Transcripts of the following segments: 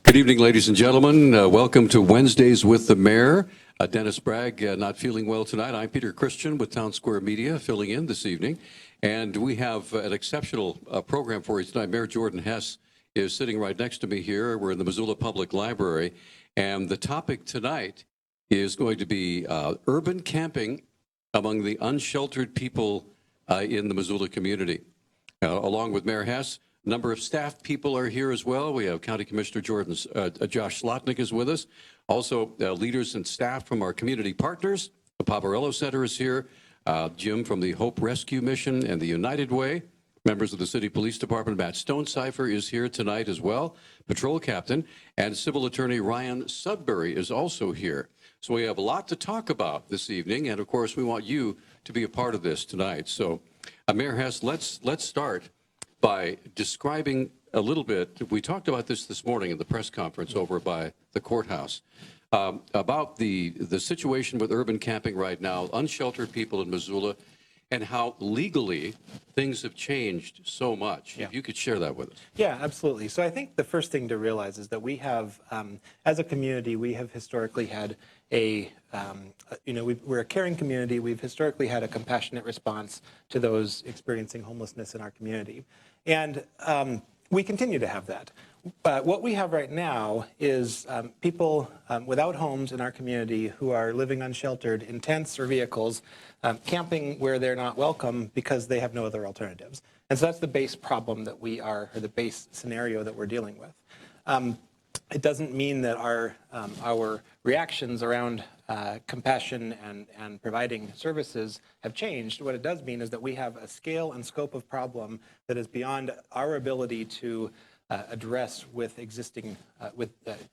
Good evening, ladies and gentlemen. Welcome to Wednesdays with the Mayor. Dennis Bragg not feeling well tonight. I'm Peter Christian with Town Square Media filling in this evening. And we have an exceptional program for you tonight. Mayor Jordan Hess is sitting right next to me here. We're in the Missoula Public Library. And the topic tonight is going to be urban camping among the unsheltered people in the Missoula community. Along with Mayor Hess, a number of staff people are here as well. We have County Commissioner Josh Slotnick is with us. Also, leaders and staff from our community partners. The Poverello Center is here. Jim from the Hope Rescue Mission and the United Way. Members of the City Police Department. Matt Stonesifer is here tonight as well. Patrol Captain. And Civil Attorney Ryan Sudbury is also here. So we have a lot to talk about this evening. And of course, we want you to be a part of this tonight. So, Mayor Hess, let's start by describing a little bit. We talked about this morning in the press conference over by the courthouse about the situation with urban camping right now, unsheltered people in Missoula, and how legally things have changed so much. Yeah. If you could share that with us. Yeah, absolutely. So I think the first thing to realize is that we have, as a community, we have historically had we're a caring community. We've historically had a compassionate response to those experiencing homelessness in our community. And we continue to have that. But what we have right now is people without homes in our community who are living unsheltered in tents or vehicles, camping where they're not welcome because they have no other alternatives. And so that's the base problem that or the base scenario that we're dealing with. It doesn't mean that our reactions around compassion and providing services have changed. What it does mean is that we have a scale and scope of problem that is beyond our ability to address with existing,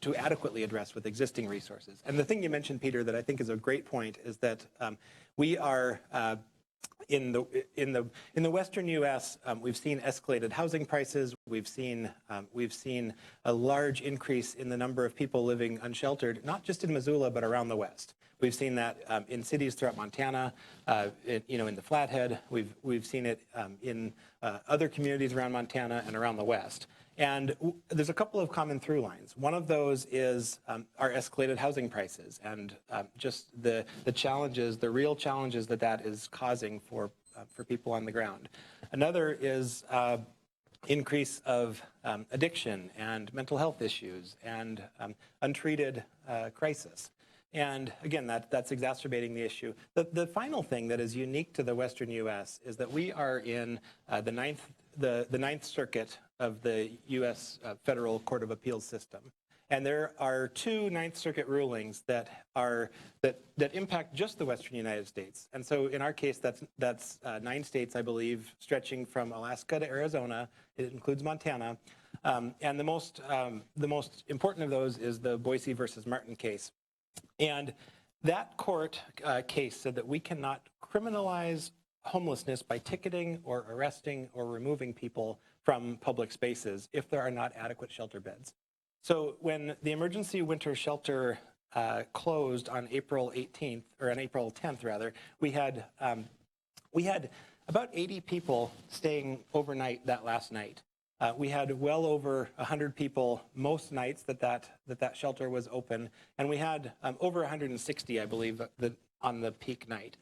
to adequately address with existing resources. And the thing you mentioned, Peter, that I think is a great point is that we are in the Western U.S., we've seen escalated housing prices. We've seen a large increase in the number of people living unsheltered, not just in Missoula, but around the West. We've seen that in cities throughout Montana, in the Flathead. We've seen it in other communities around Montana and around the West. And there's a couple of common through lines. One of those is our escalated housing prices and just the challenges, the real challenges that is causing for people on the ground. Another is increase of addiction and mental health issues and untreated crisis. And again, that's exacerbating the issue. The final thing that is unique to the Western U.S. is that we are in the Ninth Circuit of the U.S. Federal Court of Appeals system. And there are two Ninth Circuit rulings that impact just the Western United States. And so in our case, that's 9 states, I believe, stretching from Alaska to Arizona. It includes Montana. And the most important of those is the Boise versus Martin case. And that court case said that we cannot criminalize homelessness by ticketing or arresting or removing people from public spaces if there are not adequate shelter beds. So when the emergency winter shelter closed on April 18th, or on April 10th rather, we had about 80 people staying overnight that last night. We had well over 100 people most nights that shelter was open, and we had over 160, I believe, on the peak night.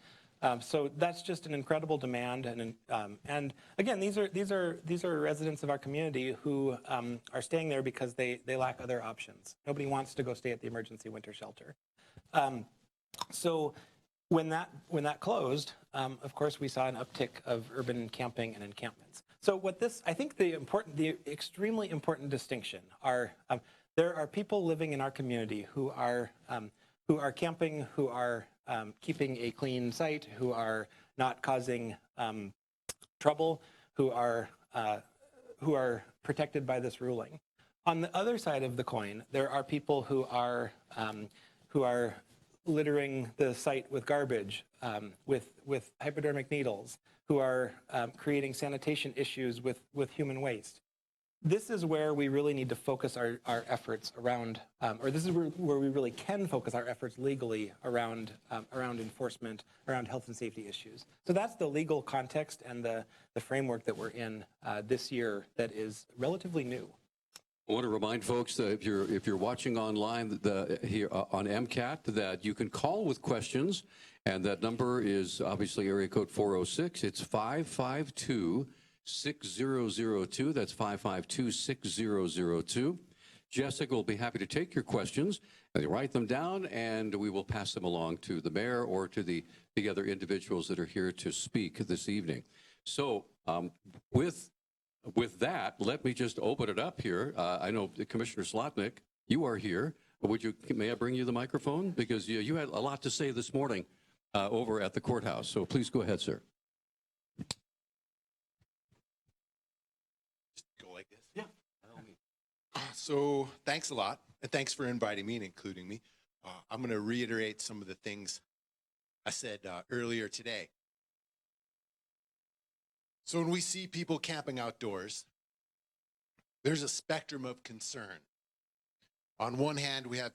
So that's just an incredible demand, and again, these are residents of our community who are staying there because they lack other options. Nobody wants to go stay at the emergency winter shelter. So when that closed, of course, we saw an uptick of urban camping and encampments. So I think the extremely important distinction are there are people living in our community who are camping, who are keeping a clean site, who are not causing trouble, who are protected by this ruling. On the other side of the coin, there are people who are littering the site with garbage, with hypodermic needles, who are creating sanitation issues with human waste. This is where we really need to focus our efforts around, or this is where we really can focus our efforts legally around enforcement, around health and safety issues. So that's the legal context and the framework that we're in this year that is relatively new. I want to remind folks that if you're watching online here on MCAT, that you can call with questions, and that number is obviously area code 406. It's 552-6002. That's 552-6002. Jessica will be happy to take your questions, and you write them down, and we will pass them along to the mayor or to the other individuals that are here to speak this evening. So with that, let me just open it up here. I know Commissioner Slotnick, you are here. May I bring you the microphone? Because you had a lot to say this morning over at the courthouse. So please go ahead, sir. Just go like this? Yeah. So thanks a lot, and thanks for inviting me and including me. I'm going to reiterate some of the things I said earlier today. So when we see people camping outdoors, there's a spectrum of concern. On one hand, we have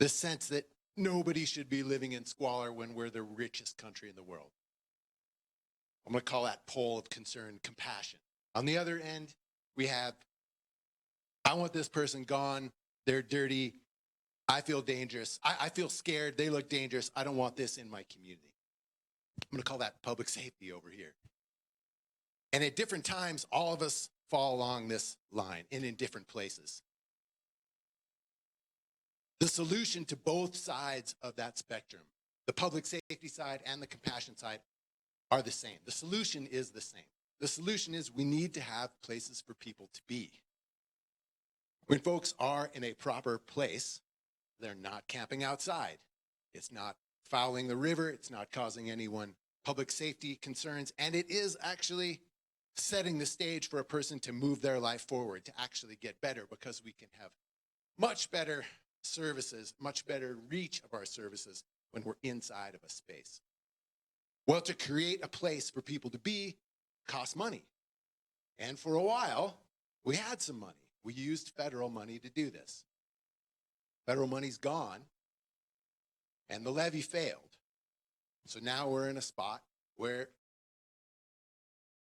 the sense that nobody should be living in squalor when we're the richest country in the world. I'm going to call that pole of concern compassion. On the other end, we have, I want this person gone, they're dirty, I feel dangerous, I feel scared, they look dangerous, I don't want this in my community. I'm going to call that public safety over here. And at different times, all of us fall along this line and in different places. The solution to both sides of that spectrum, the public safety side and the compassion side, are the same. The solution is the same. The solution is we need to have places for people to be. When folks are in a proper place, they're not camping outside. It's not fouling the river. It's not causing anyone public safety concerns. And it is actually setting the stage for a person to move their life forward, to actually get better, because we can have much better services, much better reach of our services when we're inside of a space. Well, to create a place for people to be costs money. And for a while, we had some money. We used federal money to do this. Federal money's gone, and the levy failed. So now we're in a spot where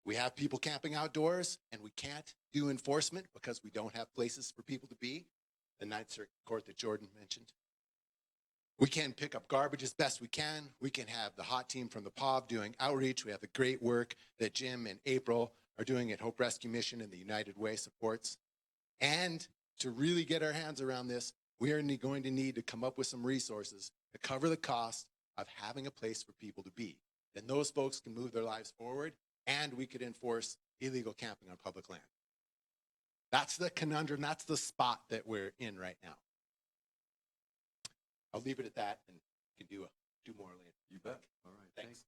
we have people camping outdoors, and we can't do enforcement because we don't have places for people to be. The Ninth Circuit Court that Jordan mentioned. We can pick up garbage as best we can. We can have the hot team from the POV doing outreach. We have the great work that Jim and April are doing at Hope Rescue Mission and the United Way supports. And to really get our hands around this, we are going to need to come up with some resources to cover the cost of having a place for people to be. Then those folks can move their lives forward, and we could enforce illegal camping on public land. That's the conundrum. That's the spot that we're in right now. I'll leave it at that, and you can do more later. You bet. All right. Thanks.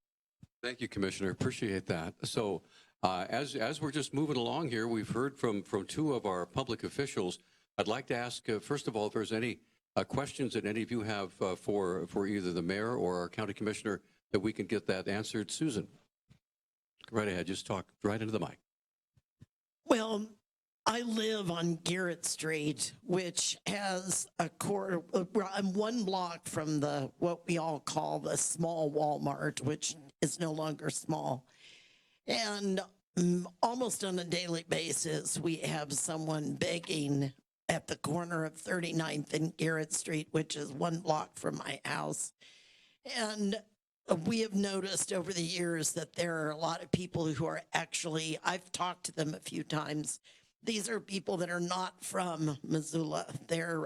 Thank you, Commissioner. Appreciate that. So as we're just moving along here, we've heard from two of our public officials. I'd like to ask, first of all, if there's any questions that any of you have for either the mayor or our county commissioner, that we can get that answered. Susan, right ahead. Just talk right into the mic. Well, I live on Garrett Street, which has a quarter. I'm one block from what we all call the small Walmart, which is no longer small. And almost on a daily basis, we have someone begging at the corner of 39th and Garrett Street, which is one block from my house. And we have noticed over the years that there are a lot of people who are actually, I've talked to them a few times. These are people that are not from Missoula.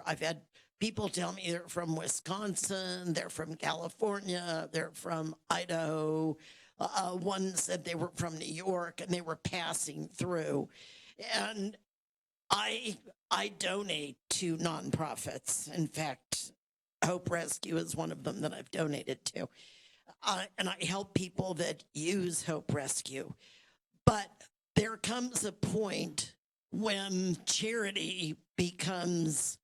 I've had people tell me they're from Wisconsin, they're from California, they're from Idaho. One said they were from New York and they were passing through. And I donate to nonprofits. In fact, Hope Rescue is one of them that I've donated to. And I help people that use Hope Rescue. But there comes a point when charity becomes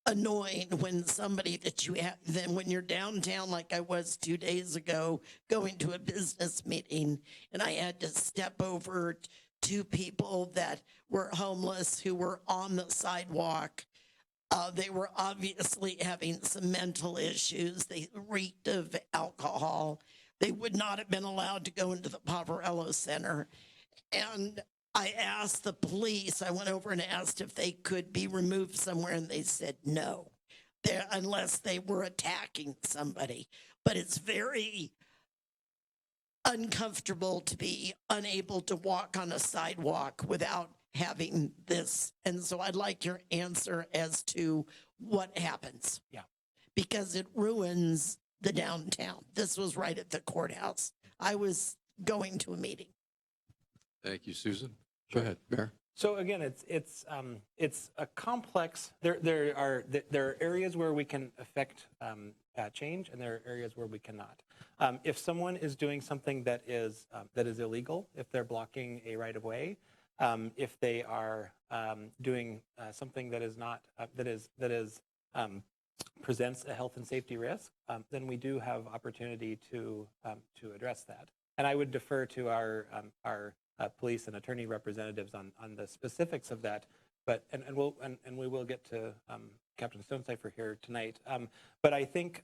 annoying, when somebody that you have, then when you're downtown like I was 2 days ago going to a business meeting, and I had to step over two people that were homeless who were on the sidewalk. They were obviously having some mental issues. They reeked of alcohol. They would not have been allowed to go into the Poverello Center. And I asked the police, I went over and asked if they could be removed somewhere, and they said no, unless they were attacking somebody. But it's very uncomfortable to be unable to walk on a sidewalk without having this. And so I'd like your answer as to what happens. Yeah. Because it ruins the downtown. This was right at the courthouse. I was going to a meeting. Thank you, Susan. Go ahead, Mayor. So again, it's a complex. There are areas where we can affect change, and there are areas where we cannot. If someone is doing something that is illegal, if they're blocking a right of way, if they are doing something that is not presents a health and safety risk, then we do have opportunity to address that. And I would defer to our police and attorney representatives on the specifics of that. But we will get to Captain Stonesifer here tonight. But I think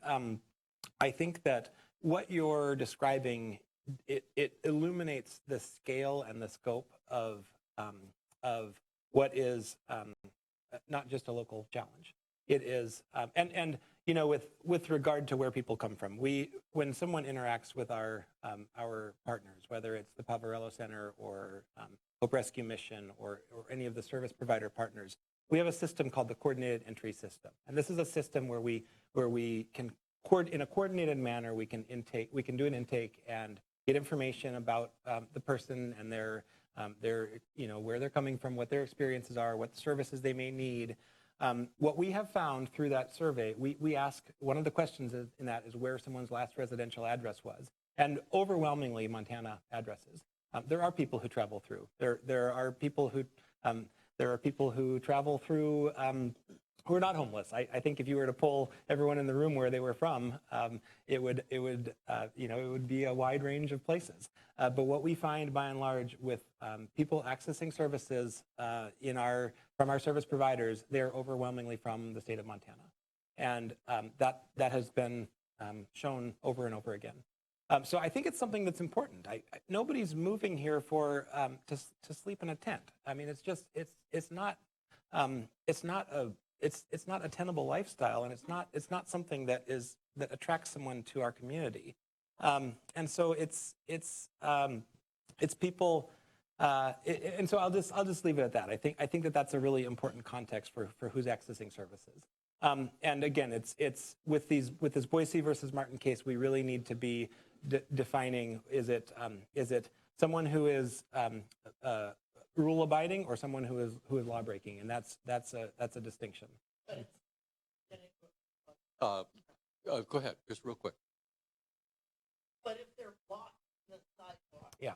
that what you're describing, it illuminates the scale and the scope of what is not just a local challenge. It is, and you know, with regard to where people come from, when someone interacts with our partners, whether it's the Poverello Center or Hope Rescue Mission or any of the service provider partners, we have a system called the Coordinated Entry System, and this is a system where we can in a coordinated manner we can do an intake and get information about the person and their you know, where they're coming from, what their experiences are, what services they may need. What we have found through that survey, we ask, one of the questions in that is where someone's last residential address was, and overwhelmingly Montana addresses. There are people who travel through. There are people who travel through who are not homeless. I think if you were to poll everyone in the room where they were from, it would be a wide range of places. But what we find by and large with people accessing services from our service providers, they're overwhelmingly from the state of Montana, and that has been shown over and over again. So I think it's something that's important. Nobody's moving here for to sleep in a tent. I mean, it's not a tenable lifestyle, and it's not something that attracts someone to our community. And so it's people. And so I'll just leave it at that. I think that that's a really important context for who's accessing services. And again, it's with this Boise versus Martin case, we really need to be defining: is it someone who is rule abiding or someone who is law breaking, and that's a distinction. Go ahead, just real quick. But if they're blocking the sidewalk. Yeah.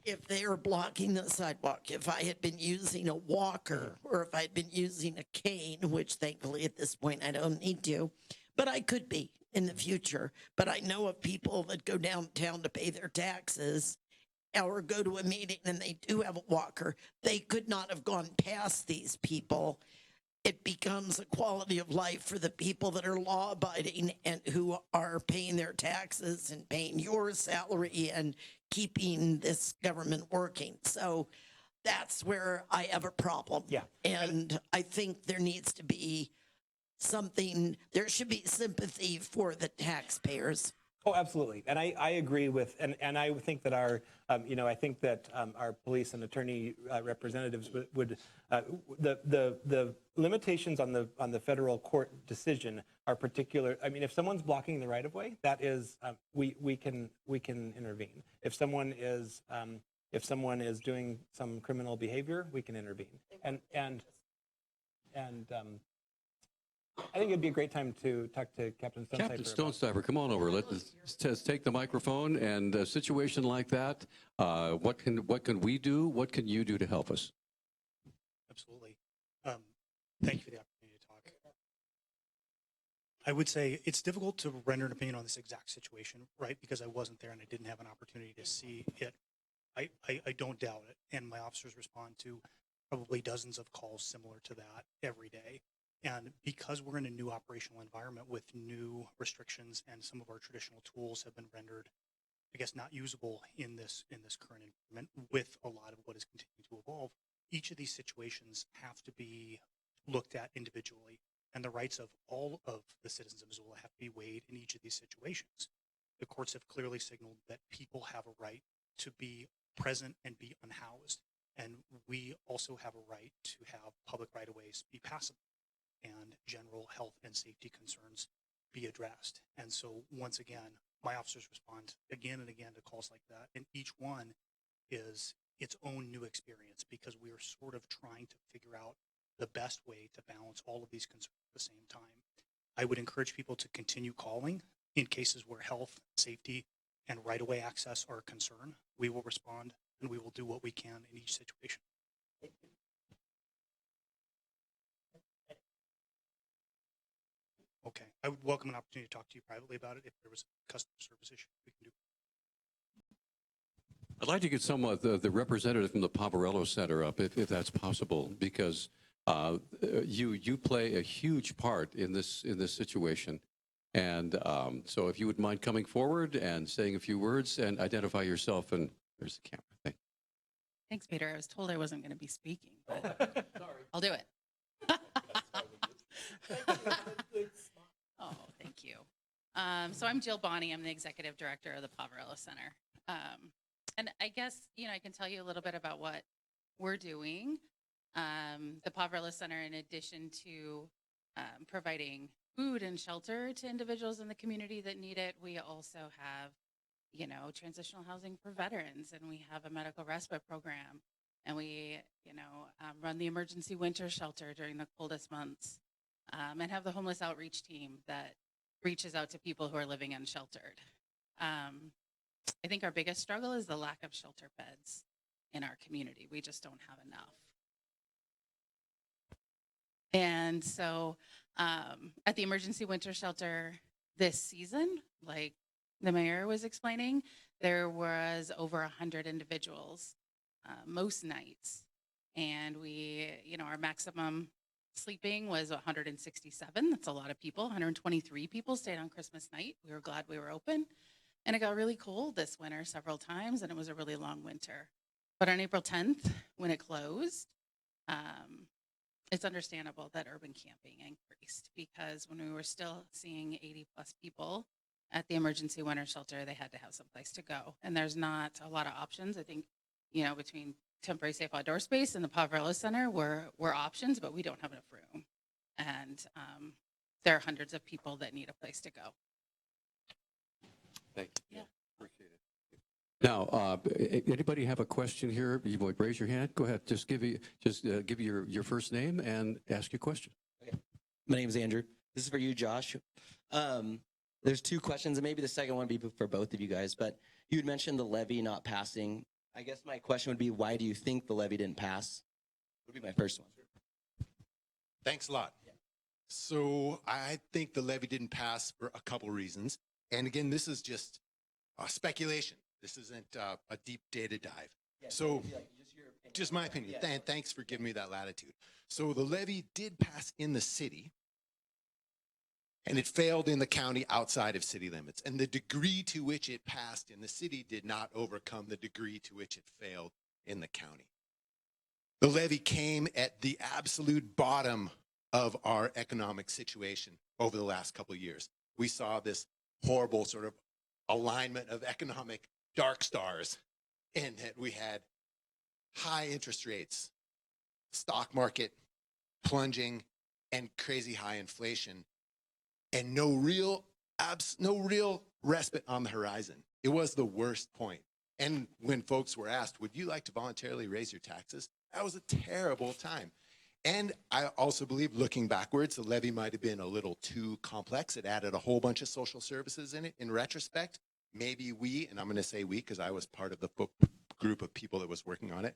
If they are blocking the sidewalk, if I had been using a walker or if I had been using a cane, which thankfully at this point I don't need to, but I could be in the future. But I know of people that go downtown to pay their taxes or go to a meeting and they do have a walker. They could not have gone past these people. It becomes a quality of life for the people that are law abiding and who are paying their taxes and paying your salary and keeping this government working. So that's where I have a problem. Yeah. And I think there needs to be there should be sympathy for the taxpayers. Oh, absolutely. And I agree with, and I think that our police and attorney representatives would the limitations on the federal court decision are particular. I mean, if someone's blocking the right of way, that is, we can intervene. If someone is doing some criminal behavior, we can intervene. And I think it'd be a great time to talk to Captain Stonesifer. Captain Stonesifer, come on over. Let's take the microphone. And a situation like that, what can we do? What can you do to help us? Absolutely. Thank you for the opportunity to talk. I would say it's difficult to render an opinion on this exact situation, right? Because I wasn't there and I didn't have an opportunity to see it. I don't doubt it. And my officers respond to probably dozens of calls similar to that every day. And because we're in a new operational environment with new restrictions and some of our traditional tools have been rendered I guess, not usable in this current environment with a lot of what is continuing to evolve. Each of these situations have to be looked at individually, and the rights of all of the citizens of Missoula have to be weighed in each of these situations. The courts have clearly signaled that people have a right to be present and be unhoused, and we also have a right to have public right-of-ways be passable and general health and safety concerns be addressed. And so once again, my officers respond again and again to calls like that, and each one is its own new experience because we are sort of trying to figure out the best way to balance all of these concerns at the same time. I would encourage people to continue calling in cases where health, safety, and right-of-way access are a concern. We will respond and we will do what we can in each situation. Okay, I would welcome an opportunity to talk to you privately about it if there was a customer service issue we can do. I'd like to get some of the representative from the Poverello Center up, if that's possible, because you play a huge part in this situation. And so if you would mind coming forward and saying a few words and identify yourself, and there's the camera. Thank you. Thanks, Peter. I was told I wasn't going to be speaking, but I'll do it. Oh, thank you. So I'm Jill Bonney. I'm the executive director of the Poverello Center. And I guess, I can tell you a little bit about what we're doing. The Poverello Center, in addition to providing food and shelter to individuals in the community that need it, we also have, transitional housing for veterans, and we have a medical respite program, and we, run the emergency winter shelter during the coldest months, and have the homeless outreach team that reaches out to people who are living unsheltered. I think our biggest struggle is the lack of shelter beds in our community. We just don't have enough. And so at the emergency winter shelter this season, like the mayor was explaining, there was over 100 individuals most nights. And we, our maximum sleeping was 167. That's a lot of people. 123 people stayed on Christmas night. We were glad we were open. And it got really cold this winter several times, and it was a really long winter. But on April 10th, when it closed, it's understandable that urban camping increased, because when we were still seeing 80 plus people at the emergency winter shelter, they had to have some place to go. And there's not a lot of options. I think, between temporary safe outdoor space and the Poverello Center were options, but we don't have enough room. And there are hundreds of people that need a place to go. Thank you. Yeah. Appreciate it. Now, anybody have a question here? You want to raise your hand? Go ahead. Just give your first name and ask your question. Okay. My name is Andrew. This is for you, Josh. There's two questions, and maybe the second one would be for both of you guys. But you had mentioned the levy not passing. I guess my question would be, why do you think the levy didn't pass? Would be my first one. Thanks a lot. Yeah. So I think the levy didn't pass for a couple reasons. And again, this is just speculation. This isn't a deep data dive. Yeah, so just your opinion. just my opinion. Yeah. Thanks for giving me that latitude. So the levy did pass in the city, and it failed in the county outside of city limits. And the degree to which it passed in the city did not overcome the degree to which it failed in the county. The levy came at the absolute bottom of our economic situation over the last couple of years. We saw this horrible sort of alignment of economic dark stars in that we had high interest rates, stock market plunging, and crazy high inflation, and no real respite on the horizon. It was the worst point. And when folks were asked, would you like to voluntarily raise your taxes? That was a terrible time. And I also believe, looking backwards, the levy might have been a little too complex. It added a whole bunch of social services in it. In retrospect, maybe we, and I'm going to say we because I was part of the group of people that was working on it,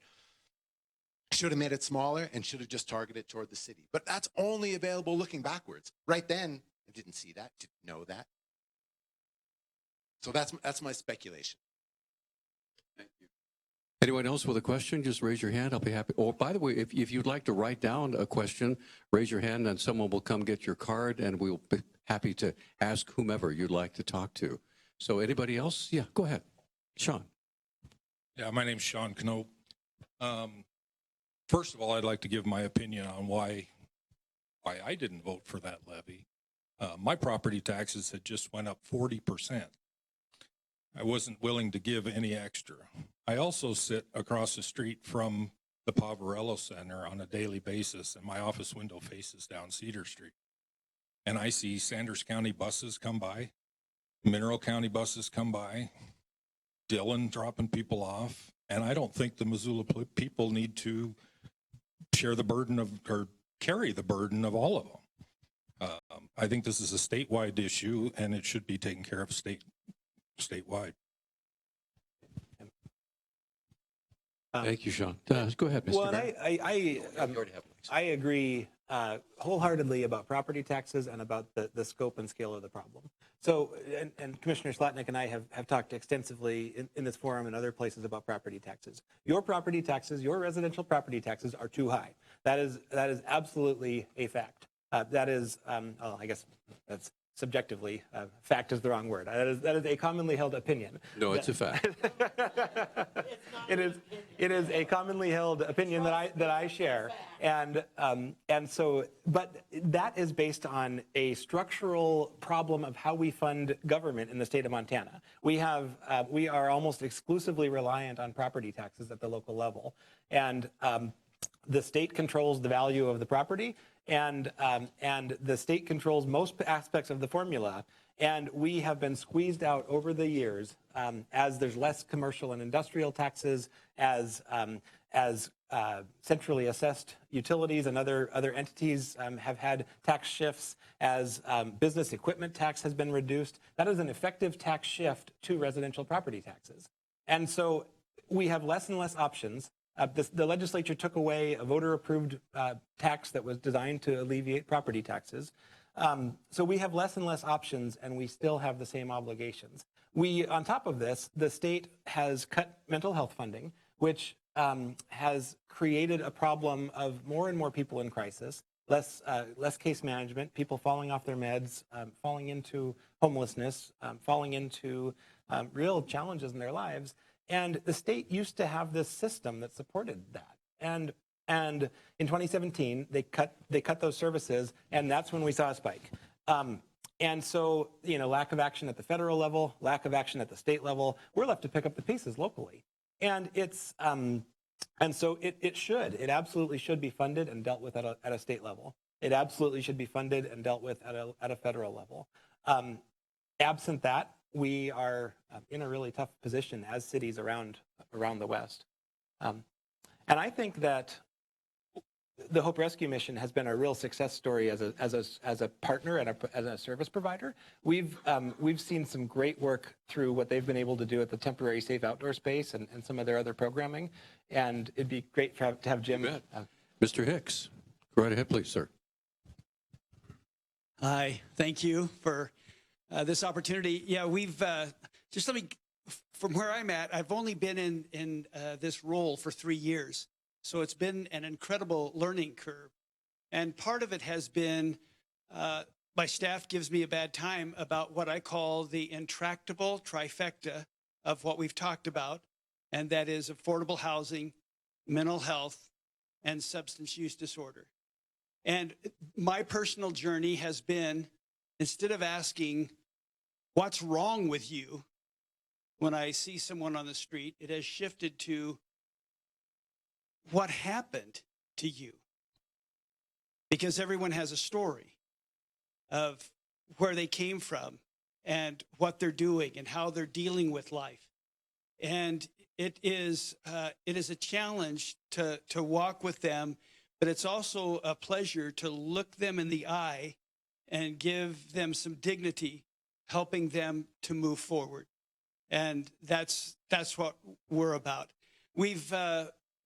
should have made it smaller and should have just targeted toward the city. But that's only available looking backwards. Right then, I didn't see that, didn't know that. So that's my speculation. Thank you. Anyone else with a question, just raise your hand. I'll be happy. Or by the way, if you'd like to write down a question, raise your hand and someone will come get your card, and we'll be happy to ask whomever you'd like to talk to. So anybody else? Yeah, go ahead. Sean. Yeah, my name's Sean Knope. First of all, I'd like to give my opinion on why I didn't vote for that levy. My property taxes had just went up 40%. I wasn't willing to give any extra. I also sit across the street from the Poverello Center on a daily basis, and my office window faces down Cedar Street. And I see Sanders County buses come by, Mineral County buses come by, Dillon dropping people off, and I don't think the Missoula people need to share the burden of, or carry the burden of all of them. I think this is a statewide issue, and it should be taken care of statewide. Thank you, Sean. Go ahead, Mr. Well, and Bragg. I agree wholeheartedly about property taxes and about the scope and scale of the problem. So, and Commissioner Slotnick and I have talked extensively in this forum and other places about property taxes. Your property taxes, your residential property taxes are too high. That is absolutely a fact. That is, well, I guess that's subjectively, fact is the wrong word. That is a commonly held opinion. No, it's a fact. It is a commonly held opinion that I share, and so, but that is based on a structural problem of how we fund government in the state of Montana. We are almost exclusively reliant on property taxes at the local level, and the state controls the value of the property, and the state controls most aspects of the formula. And we have been squeezed out over the years as there's less commercial and industrial taxes, as centrally assessed utilities and other entities have had tax shifts, as business equipment tax has been reduced. That is an effective tax shift to residential property taxes. And so we have less and less options. The legislature took away a voter-approved tax that was designed to alleviate property taxes. So we have less and less options, and we still have the same obligations. On top of this, the state has cut mental health funding, which has created a problem of more and more people in crisis, less case management, people falling off their meds, falling into homelessness, falling into real challenges in their lives. And the state used to have this system that supported that. And in 2017, they cut those services, and that's when we saw a spike. And so, lack of action at the federal level, lack of action at the state level, we're left to pick up the pieces locally. And so it absolutely should be funded and dealt with at a state level. It absolutely should be funded and dealt with at a federal level. Absent that, we are in a really tough position as cities around the West. And I think that the Hope Rescue Mission has been a real success story as a partner and as a service provider. We've seen some great work through what they've been able to do at the temporary safe outdoor space and some of their other programming. And it'd be great to have Jim. Mr. Hicks, go right ahead, please, sir. Hi, thank you for this opportunity. Yeah, we've just let me, from where I'm at, I've only been in this role for 3 years. So it's been an incredible learning curve. And part of it has been, my staff gives me a bad time about what I call the intractable trifecta of what we've talked about. And that is affordable housing, mental health, and substance use disorder. And my personal journey has been, instead of asking, what's wrong with you when I see someone on the street, it has shifted to, what happened to you? Because everyone has a story of where they came from and what they're doing and how they're dealing with life. And it is a challenge to walk with them, but it's also a pleasure to look them in the eye and give them some dignity, helping them to move forward. And that's what we're about. We've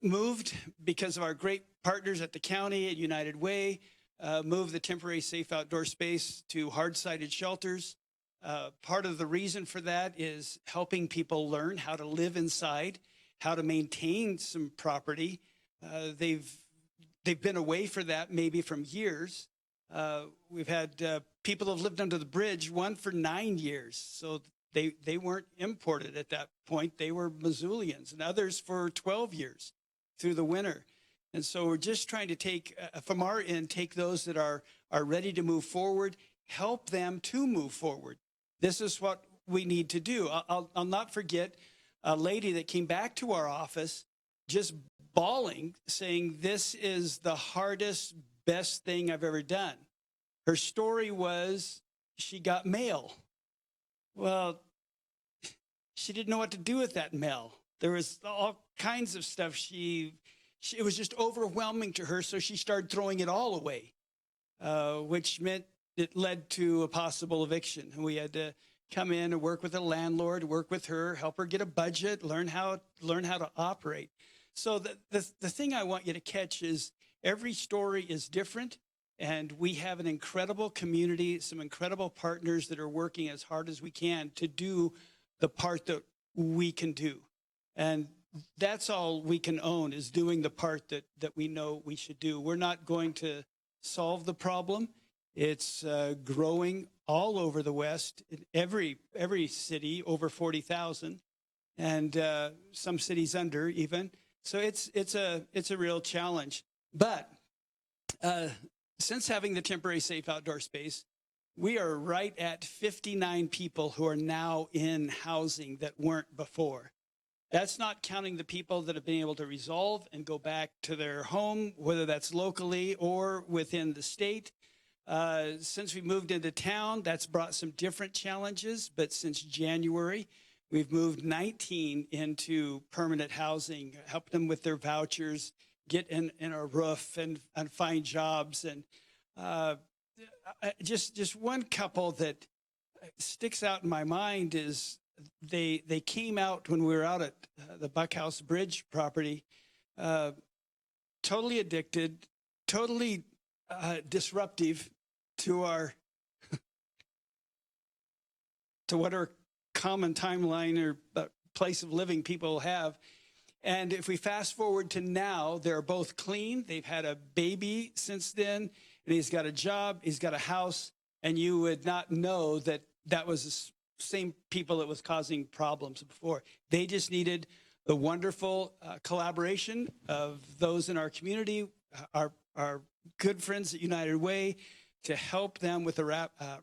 moved, because of our great partners at the county, at United Way, moved the temporary safe outdoor space to hard-sided shelters. Part of the reason for that is helping people learn how to live inside, how to maintain some property. They've been away for that maybe from years. We've had people who have lived under the bridge, one for 9 years. So They weren't imported at that point. They were Missoulians, and others for 12 years through the winter. And so we're just trying to take, from our end, take those that are ready to move forward, help them to move forward. This is what we need to do. I'll not forget a lady that came back to our office just bawling, saying, this is the hardest, best thing I've ever done. Her story was she got mail. Well, she didn't know what to do with that mail. There was all kinds of stuff it was just overwhelming to her, so she started throwing it all away, which meant it led to a possible eviction. And we had to come in and work with the landlord, work with her, help her get a budget, learn how to operate. So the thing I want you to catch is every story is different, and we have an incredible community, some incredible partners that are working as hard as we can to do the part that we can do. And that's all we can own, is doing the part that we know we should do. We're not going to solve the problem. It's growing all over the West, in every city, over 40,000, and some cities under even. So it's a real challenge. But since having the temporary safe outdoor space, we are right at 59 people who are now in housing that weren't before. That's not counting the people that have been able to resolve and go back to their home, whether that's locally or within the state. Since we moved into town, that's brought some different challenges, but since January, we've moved 19 into permanent housing, helped them with their vouchers, get in a roof and find jobs. And just one couple that sticks out in my mind is they came out when we were out at the Buckhouse Bridge property, totally addicted, totally disruptive to what our common timeline or place of living people have. And if we fast forward to now, they're both clean. They've had a baby since then, and he's got a job, he's got a house, and you would not know that was the same people that was causing problems before. They just needed the wonderful collaboration of those in our community, our good friends at United Way, to help them with the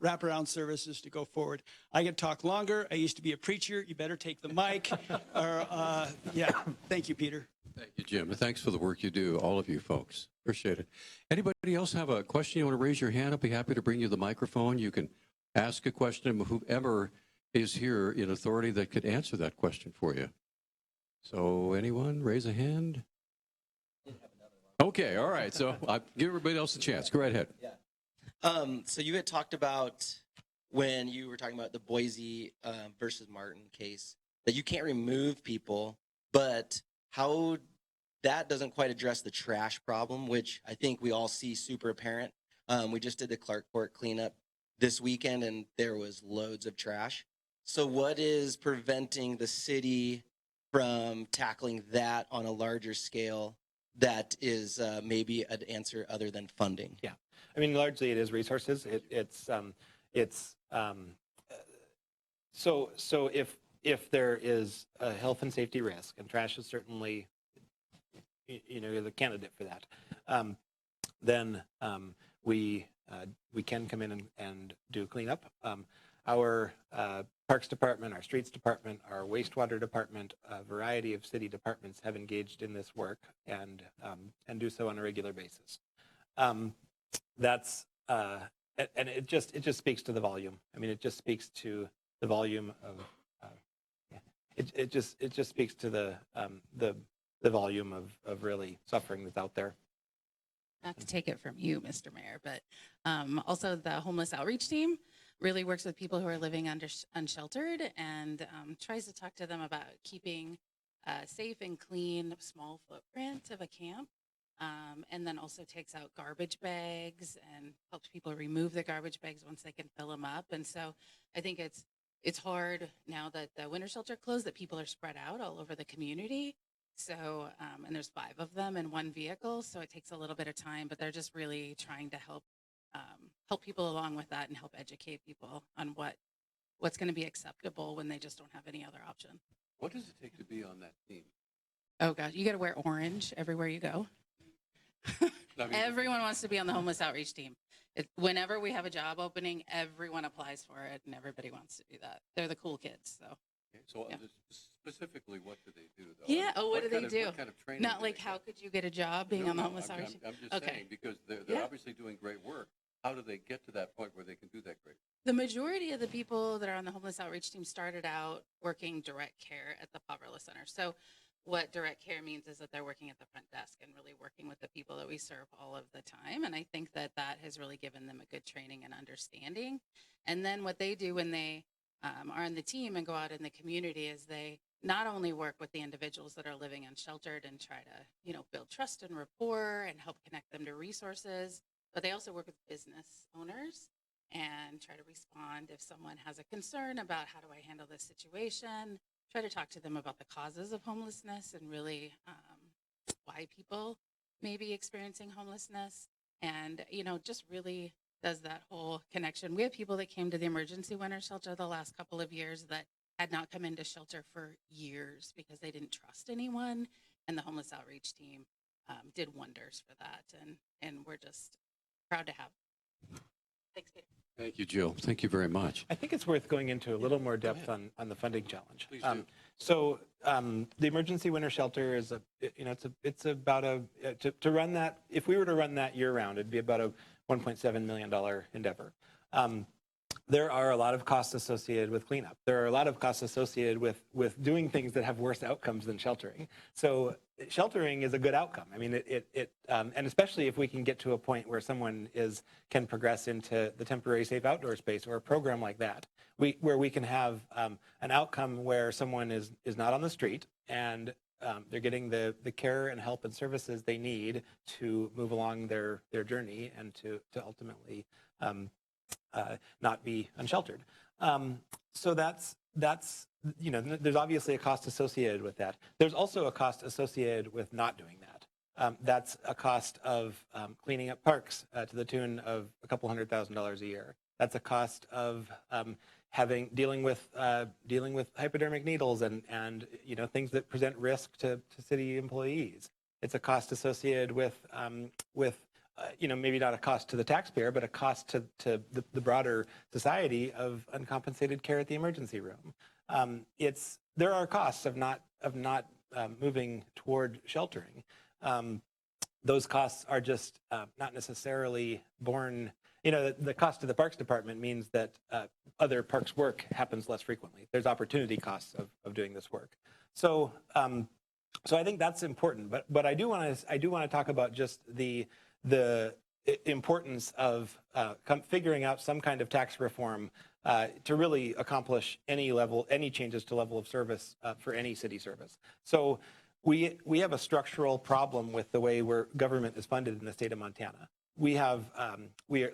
wraparound services to go forward. I could talk longer. I used to be a preacher. You better take the mic. Thank you, Peter. Thank you, Jim. And thanks for the work you do, all of you folks. Appreciate it. Anybody else have a question? You want to raise your hand? I'll be happy to bring you the microphone. You can ask a question of whoever is here in authority that could answer that question for you. So anyone, raise a hand? Okay, all right. So I'll give everybody else a chance. Go right ahead. So you had talked about, when you were talking about the Boise versus Martin case, that you can't remove people, but how that doesn't quite address the trash problem, which I think we all see super apparent. We just did the Clark Court cleanup this weekend, and there was loads of trash. So what is preventing the city from tackling that on a larger scale that is maybe an answer other than funding? Yeah, I mean, largely it is resources. So if there is a health and safety risk, and trash is certainly, the candidate for that, then we can come in and do cleanup. Our Parks Department, our Streets Department, our Wastewater Department, a variety of city departments have engaged in this work and do so on a regular basis. That's and it just speaks to the volume. I mean, it just speaks to the volume of. It just speaks to the volume of really suffering that's out there. Not to take it from you, Mr. Mayor, but also the homeless outreach team really works with people who are living unsheltered and tries to talk to them about keeping a safe and clean, small footprint of a camp. And then also takes out garbage bags and helps people remove the garbage bags once they can fill them up. And so I think it's hard now that the winter shelter closed, that people are spread out all over the community. So, and there's 5 of them in one vehicle, so it takes a little bit of time, but they're just really trying to help people along with that and help educate people on what what's going to be acceptable when they just don't have any other option. What does it take to be on that team? Oh gosh, you got to wear orange everywhere you go. I mean, Everyone wants to be on the homeless outreach team. Whenever we have a job opening, everyone applies for it, and everybody wants to do that. They're the cool kids, so. okay, so Yeah. specifically, what do they do, though? Yeah, oh, what do they kind of- do? What kind of training? Not do like they how get? could you get a job being No, on the no, homeless I'm, outreach? I'm just Okay. saying, because they're Yeah. obviously doing great work. How do they get to that point where they can do that great? The majority of the people that are on the homeless outreach team started out working direct care at the Poverello Center. So what direct care means is that they're working at the front desk and really working with the people that we serve all of the time. And I think that that has really given them a good training and understanding. And then what they do when they are on the team and go out in the community is they not only work with the individuals that are living unsheltered and try to, build trust and rapport and help connect them to resources, but they also work with business owners and try to respond if someone has a concern about how do I handle this situation, try to talk to them about the causes of homelessness and really why people may be experiencing homelessness, and just really does that whole connection. We have people that came to the emergency winter shelter the last couple of years that had not come into shelter for years because they didn't trust anyone, and the homeless outreach team did wonders for that, and we're just proud to have. Thanks, Peter. Thank you, Jill. Thank you very much. I think it's worth going into a little more depth on the funding challenge. Please do. So the emergency winter shelter is it's about to run that. If we were to run that year round, it'd be about a $1.7 million endeavor. There are a lot of costs associated with cleanup. There are a lot of costs associated with doing things that have worse outcomes than sheltering. So sheltering is a good outcome. I mean, and especially if we can get to a point where someone can progress into the temporary safe outdoor space or a program like that, where we can have an outcome where someone is not on the street and they're getting the care and help and services they need to move along their journey and to ultimately not be unsheltered. So that's there's obviously a cost associated with that. There's also a cost associated with not doing that. That's a cost of cleaning up parks to the tune of a couple $100,000 a year. That's a cost of dealing with hypodermic needles and things that present risk to city employees. It's a cost associated with maybe not a cost to the taxpayer, but a cost to the broader society of uncompensated care at the emergency room. There are costs of not moving toward sheltering. Those costs are just not necessarily borne. The cost to the Parks Department means that other parks work happens less frequently. There's opportunity costs of doing this work. So I think that's important. But I do want to talk about just the importance of figuring out some kind of tax reform to really accomplish any changes to level of service for any city service. So we have a structural problem with the way government is funded in the state of Montana. We have,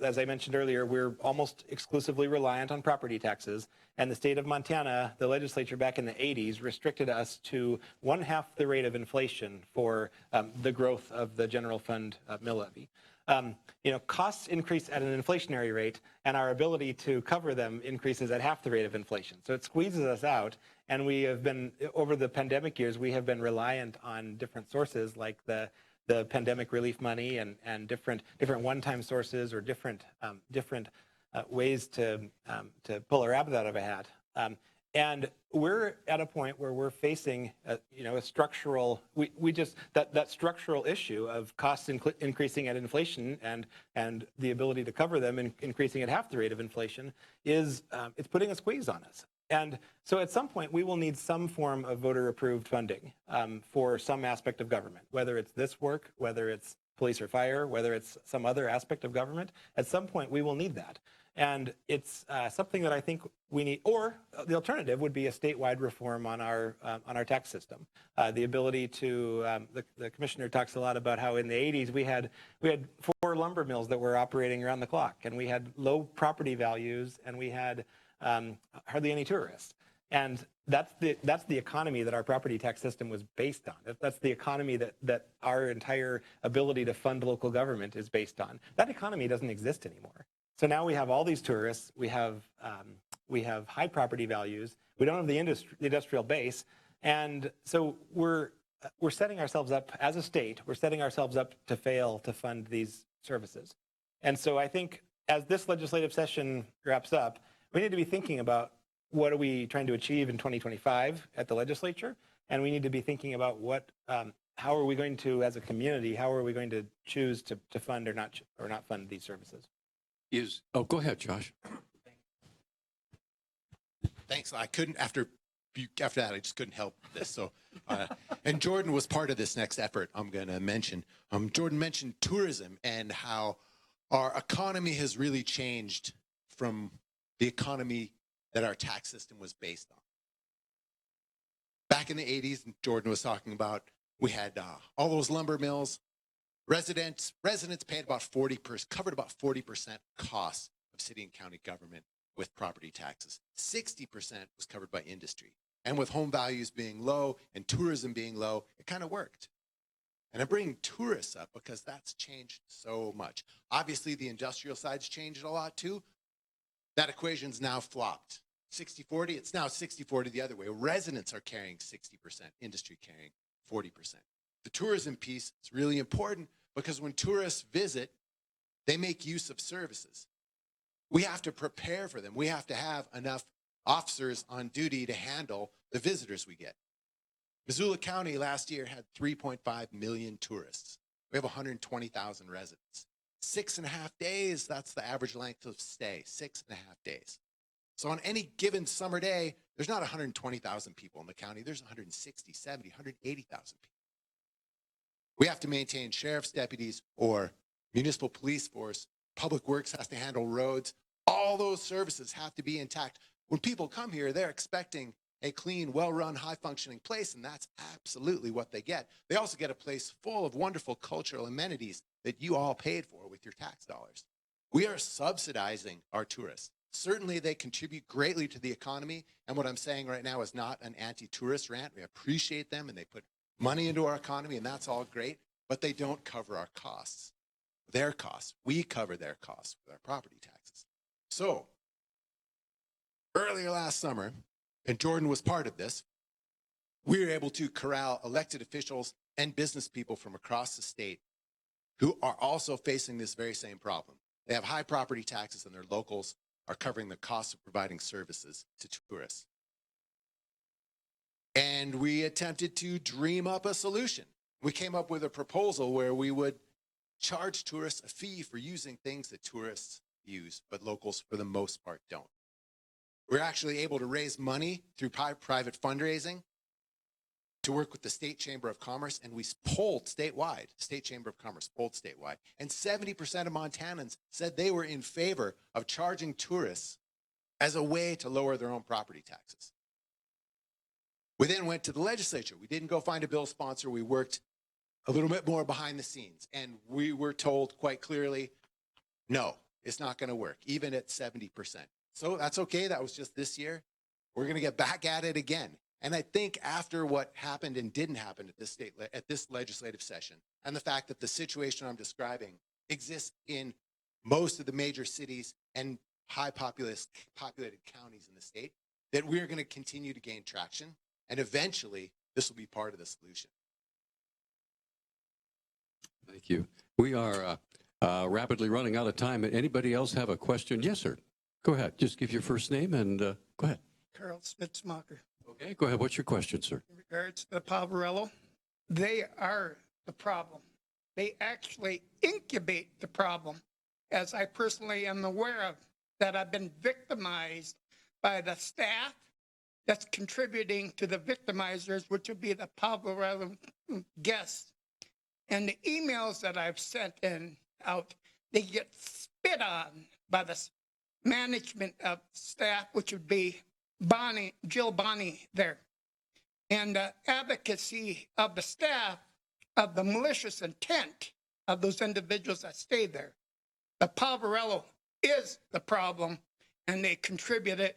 as I mentioned earlier, we're almost exclusively reliant on property taxes, and the state of Montana, the legislature back in the 80s restricted us to 1/2 the rate of inflation for the growth of the general fund mill levy. Costs increase at an inflationary rate, and our ability to cover them increases at 1/2 the rate of inflation. So it squeezes us out, and we have been, over the pandemic years, we have been reliant on different sources like the pandemic relief money and different one-time sources or different ways to pull a rabbit out of a hat. And we're at a point where we're facing a structural, that structural issue of costs increasing at inflation and the ability to cover them increasing at 1/2 the rate of inflation it's putting a squeeze on us. And so at some point, we will need some form of voter-approved funding for some aspect of government, whether it's this work, whether it's police or fire, whether it's some other aspect of government. At some point, we will need that. And it's something that I think we need, or the alternative would be a statewide reform on our tax system. The ability to, the commissioner talks a lot about how in the 80s we had 4 lumber mills that were operating around the clock, and we had low property values, and we had hardly any tourists. And that's the economy that our property tax system was based on. That's the economy that our entire ability to fund local government is based on. That economy doesn't exist anymore. So now we have all these tourists. We have We have high property values. We don't have the industrial base. And so we're setting ourselves up as a state, we're setting ourselves up to fail to fund these services. And so I think as this legislative session wraps up, we need to be thinking about what are we trying to achieve in 2025 at the legislature? And we need to be thinking about how are we going to, as a community, how are we going to choose to fund or not fund these services? Go ahead, Josh. Thanks. I couldn't, after that, I just couldn't help this. So, and Jordan was part of this next effort I'm going to mention. Jordan mentioned tourism and how our economy has really changed from the economy that our tax system was based on. Back in the 80s, Jordan was talking about, we had all those lumber mills. Residents paid about 40%, covered about 40% costs of city and county government with property taxes. 60% was covered by industry. And with home values being low and tourism being low, it kind of worked. And I'm bringing tourists up because that's changed so much. Obviously, the industrial side's changed a lot too. That equation's now flopped. 60-40, it's now 60-40 the other way. Residents are carrying 60%, industry carrying 40%. The tourism piece is really important because when tourists visit, they make use of services. We have to prepare for them. We have to have enough officers on duty to handle the visitors we get. Missoula County last year had 3.5 million tourists. We have 120,000 residents. 6.5 days, that's the average length of stay, 6.5 days. So on any given summer day, there's not 120,000 people in the county. There's 160, 70, 180,000 people. We have to maintain sheriff's deputies or municipal police force. Public Works has to handle roads. All those services have to be intact. When people come here, they're expecting a clean, well-run, high-functioning place, and that's absolutely what they get. They also get a place full of wonderful cultural amenities that you all paid for with your tax dollars. We are subsidizing our tourists. Certainly, they contribute greatly to the economy, and what I'm saying right now is not an anti-tourist rant. We appreciate them, and they put money into our economy, and that's all great, but they don't cover our costs. Their costs. We cover their costs with our property taxes. So, earlier last summer, and Jordan was part of this, we were able to corral elected officials and business people from across the state who are also facing this very same problem. They have high property taxes and their locals are covering the cost of providing services to tourists. And we attempted to dream up a solution. We came up with a proposal where we would charge tourists a fee for using things that tourists use, but locals for the most part don't. We're actually able to raise money through private fundraising to work with the State Chamber of Commerce, and we polled statewide. State Chamber of Commerce polled statewide, and 70% of Montanans said they were in favor of charging tourists as a way to lower their own property taxes. We then went to the legislature. We didn't go find a bill sponsor. We worked a little bit more behind the scenes, and we were told quite clearly, no, it's not going to work, even at 70%. So that's okay. That was just this year. We're going to get back at it again. And I think after what happened and didn't happen at this legislative session, and the fact that the situation I'm describing exists in most of the major cities and high populated counties in the state, that we're going to continue to gain traction, and eventually this will be part of the solution. Thank you. We are rapidly running out of time. Anybody else have a question? Yes, sir. Go ahead. Just give your first name and go ahead. Carl Spitzmacher. Okay, go ahead. What's your question, sir? In regards to Poverello, they are the problem. They actually incubate the problem, as I personally am aware of, that I've been victimized by the staff that's contributing to the victimizers, which would be the Poverello guests. And the emails that I've sent out, they get spit on by the management of staff, which would be Jill Bonney there. And advocacy of the staff of the malicious intent of those individuals that stay there. The Poverello is the problem, and they contribute it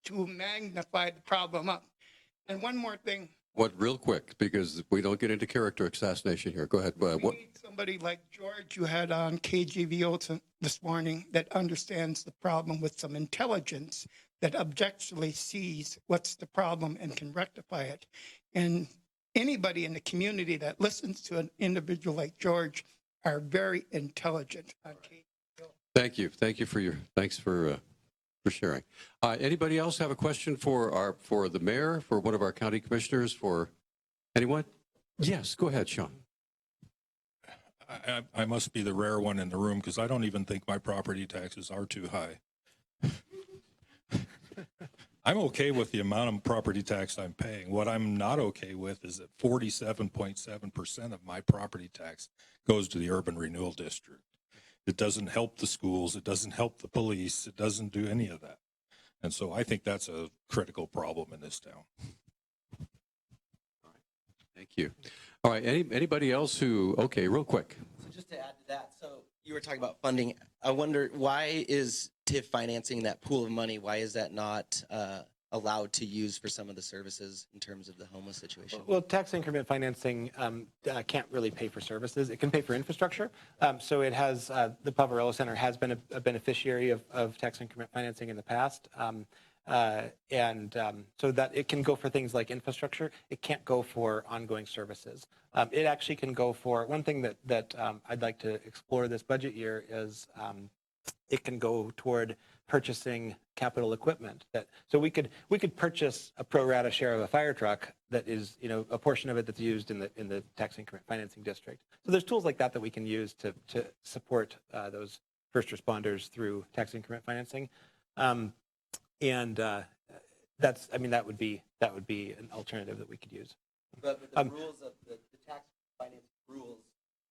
to magnify the problem up. And one more thing. What, real quick, because we don't get into character assassination here. Go ahead. We need somebody like George you had on KGVO this morning that understands the problem with some intelligence that objectively sees what's the problem and can rectify it. And anybody in the community that listens to an individual like George are very intelligent. Thank you. Thank you thanks for sharing. Anybody else have a question for the mayor, for one of our county commissioners, for anyone? Yes, go ahead, Sean. I must be the rare one in the room because I don't even think my property taxes are too high. I'm okay with the amount of property tax I'm paying. What I'm not okay with is that 47.7% of my property tax goes to the urban renewal district. It doesn't help the schools. It doesn't help the police. It doesn't do any of that. And so I think that's a critical problem in this town. Thank you. All right, anybody else okay, real quick. So just to add to that, so you were talking about funding. I wonder, why is TIF financing that pool of money? Why is that not allowed to use for some of the services in terms of the homeless situation? Well, tax increment financing can't really pay for services. It can pay for infrastructure. So it has, the Poverello Center has been a beneficiary of tax increment financing in the past. So that it can go for things like infrastructure. It can't go for ongoing services. It actually can go for, one thing that I'd like to explore this budget year is it can go toward purchasing capital equipment. So we could purchase a pro rata share of a fire truck that is, a portion of it that's used in the tax increment financing district. So there's tools like that we can use to support those first responders through tax increment financing. That would be an alternative that we could use. But the rules of the tax finance rules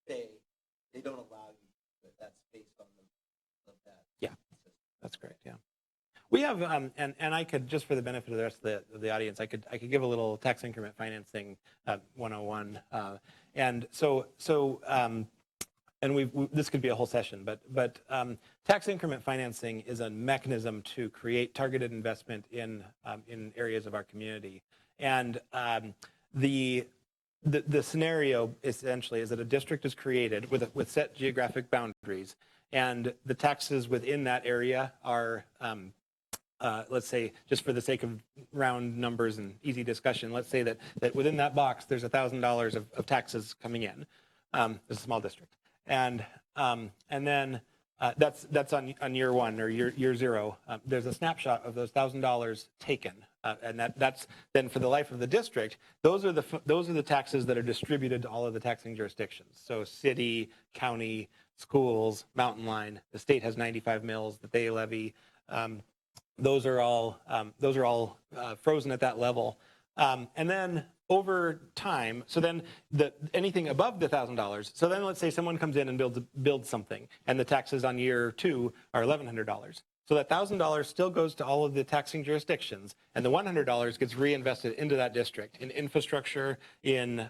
say they don't allow you, but that's based on of that. Yeah, that's correct. Yeah, we have, and I could, just for the benefit of the rest of the audience, I could give a little tax increment financing 101, and this could be a whole session, but tax increment financing is a mechanism to create targeted investment in areas of our community. And the scenario essentially is that a district is created with set geographic boundaries, and the taxes within that area are, let's say, just for the sake of round numbers and easy discussion, let's say that within that box there's $1,000 of taxes coming in. It's a small district. And then that's on year one or year zero. There's a snapshot of those $1,000 taken, and that's then for the life of the district. Those are the taxes that are distributed to all of the taxing jurisdictions. So city, county, schools, mountain line. The state has 95 mills that they levy. Those are all frozen at that level, and then over time, so then anything above the $1,000. So then let's say someone comes in and builds something, and the taxes on year two are $1,100. So that $1,000 still goes to all of the taxing jurisdictions, and the $100 gets reinvested into that district in infrastructure, in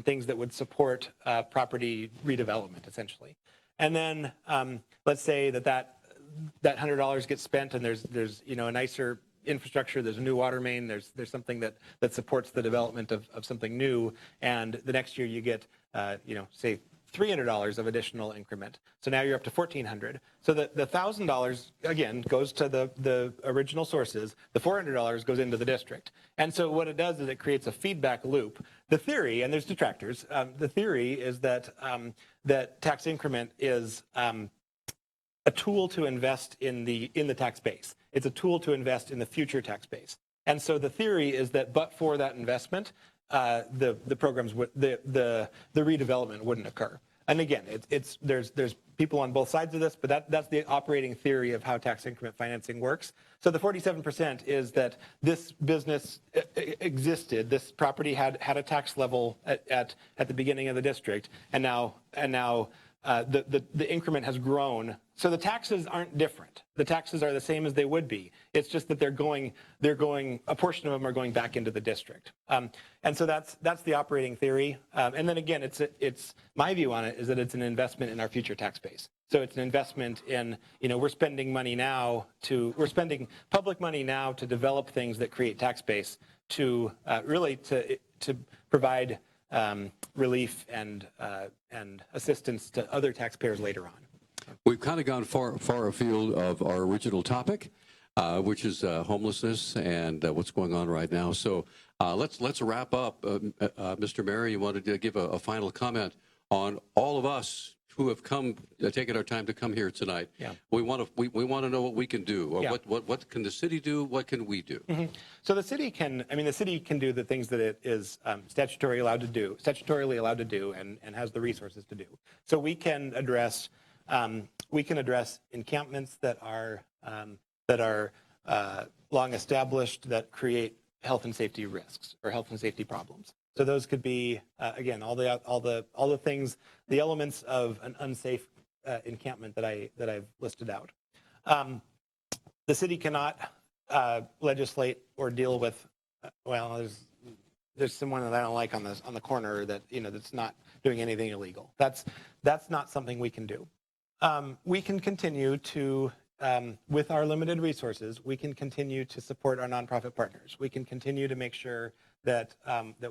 things that would support property redevelopment, essentially. And then let's say that $100 gets spent, and there's a nicer infrastructure, there's a new water main, there's something that supports the development of something new, and the next year you get say $300 of additional increment. So now you're up to $1,400. So the $1,000 again goes to the original sources. The $400 goes into the district. And so what it does is it creates a feedback loop. The theory, and there's detractors, the theory is that that tax increment is a tool to invest in the tax base. It's a tool to invest in the future tax base. And so the theory is that, but for that investment, the programs the redevelopment wouldn't occur. And again, there's people on both sides of this, but that's the operating theory of how tax increment financing works. So the 47% is that this business existed, this property had a tax level at the beginning of the district, and now the increment has grown. So the taxes aren't different. The taxes are the same as they would be. It's just that they're going, a portion of them are going back into the district. And so that's the operating theory. And then again, it's my view on it is that it's an investment in our future tax base. So it's an investment in, we're spending public money now to develop things that create tax base to really to provide relief and assistance to other taxpayers later on. We've kind of gone far afield of our original topic. which is homelessness and what's going on right now. So let's wrap up. Mr. Mayor, you wanted to give a final comment on all of us who have taken our time to come here tonight. Yeah. We want to know what we can do, or Yeah. what can the city do? What can we do? Mm-hmm. So the city can do the things that it is statutorily allowed to do, and has the resources to do. So we can address encampments that are long established, that create health and safety risks or health and safety problems. So those could be again all the things, the elements of an unsafe encampment that I've listed out. The city cannot legislate or deal with. There's someone that I don't like on the corner that that's not doing anything illegal. That's not something we can do. We can continue to, with our limited resources, we can continue to support our nonprofit partners. We can continue to make sure that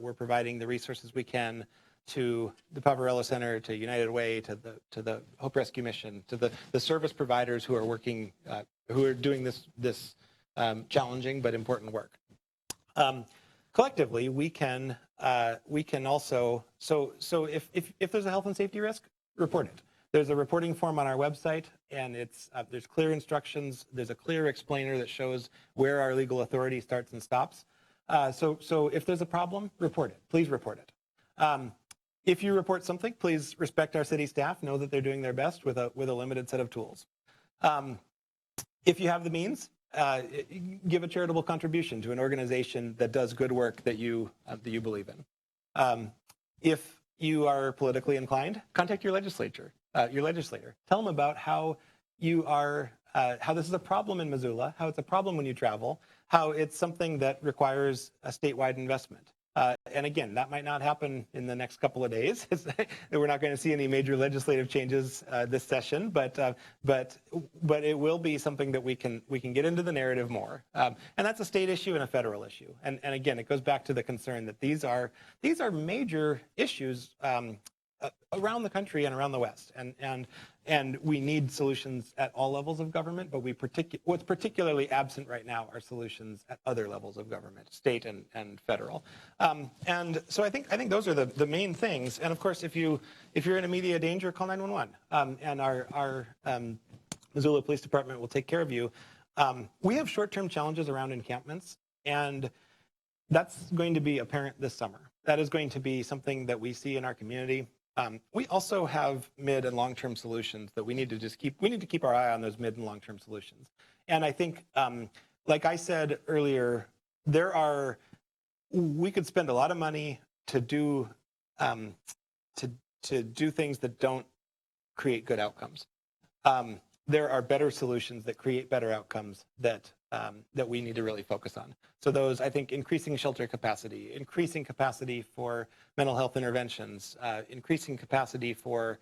we're providing the resources we can to the Poverello Center, to United Way, to the Hope Rescue Mission, to the service providers who are working, who are doing this challenging but important work. Collectively, we can also, so if there's a health and safety risk, report it. There's a reporting form on our website, and there's clear instructions. There's a clear explainer that shows where our legal authority starts and stops. So if there's a problem, report it. Please report it. If you report something, please respect our city staff. Know that they're doing their best with a limited set of tools. If you have the means, give a charitable contribution to an organization that does good work that you believe in. If you are politically inclined, contact your legislator. Tell them about how how this is a problem in Missoula, how it's a problem when you travel, how it's something that requires a statewide investment. And again, that might not happen in the next couple of days. We're not going to see any major legislative changes this session, but it will be something that we can get into the narrative more. And that's a state issue and a federal issue. And again, it goes back to the concern that these are major issues around the country and around the West, and we need solutions at all levels of government. But what's particularly absent right now are solutions at other levels of government, state and federal. And so I think those are the main things. And of course, if you're in immediate danger, call 911, and our Missoula Police Department will take care of you. We have short-term challenges around encampments, and that's going to be apparent this summer. That is going to be something that we see in our community. We also have mid and long-term solutions that we need to keep our eye on those mid and long-term solutions. And I think, like I said earlier, we could spend a lot of money to do things that don't create good outcomes. There are better solutions that create better outcomes that we need to really focus on. So those, I think, increasing shelter capacity, increasing capacity for mental health interventions, increasing capacity for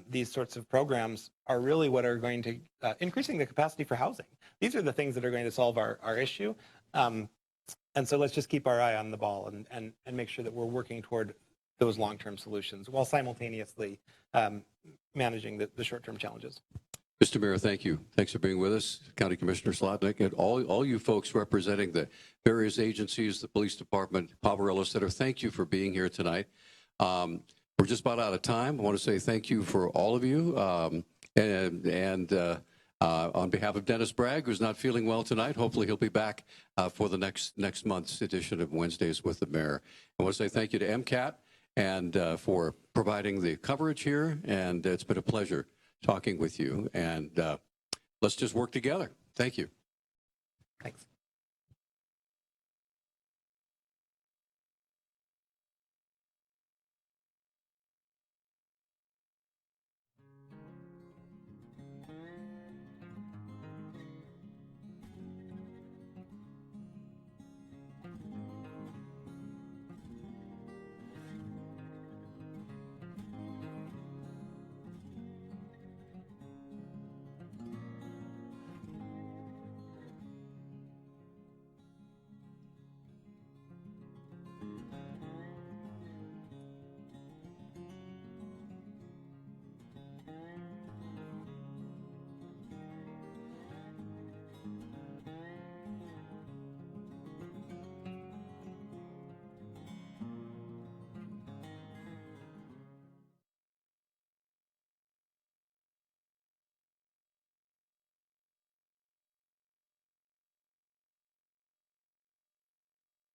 these sorts of programs are really what are going to, increasing the capacity for housing. These are the things that are going to solve our issue. And so let's just keep our eye on the ball and make sure that we're working toward those long-term solutions while simultaneously managing the short-term challenges. Mr. Mayor, thank you. Thanks for being with us, County Commissioner Slotnick, and all you folks representing the various agencies, the police department, Poverello Center. Thank you for being here tonight. We're just about out of time. I want to say thank you for all of you, and on behalf of Dennis Bragg, who's not feeling well tonight, hopefully he'll be back for the next month's edition of Wednesdays with the Mayor. I want to say thank you to MCAT and for providing the coverage here, and it's been a pleasure talking with you, and let's just work together. Thank you. Thanks.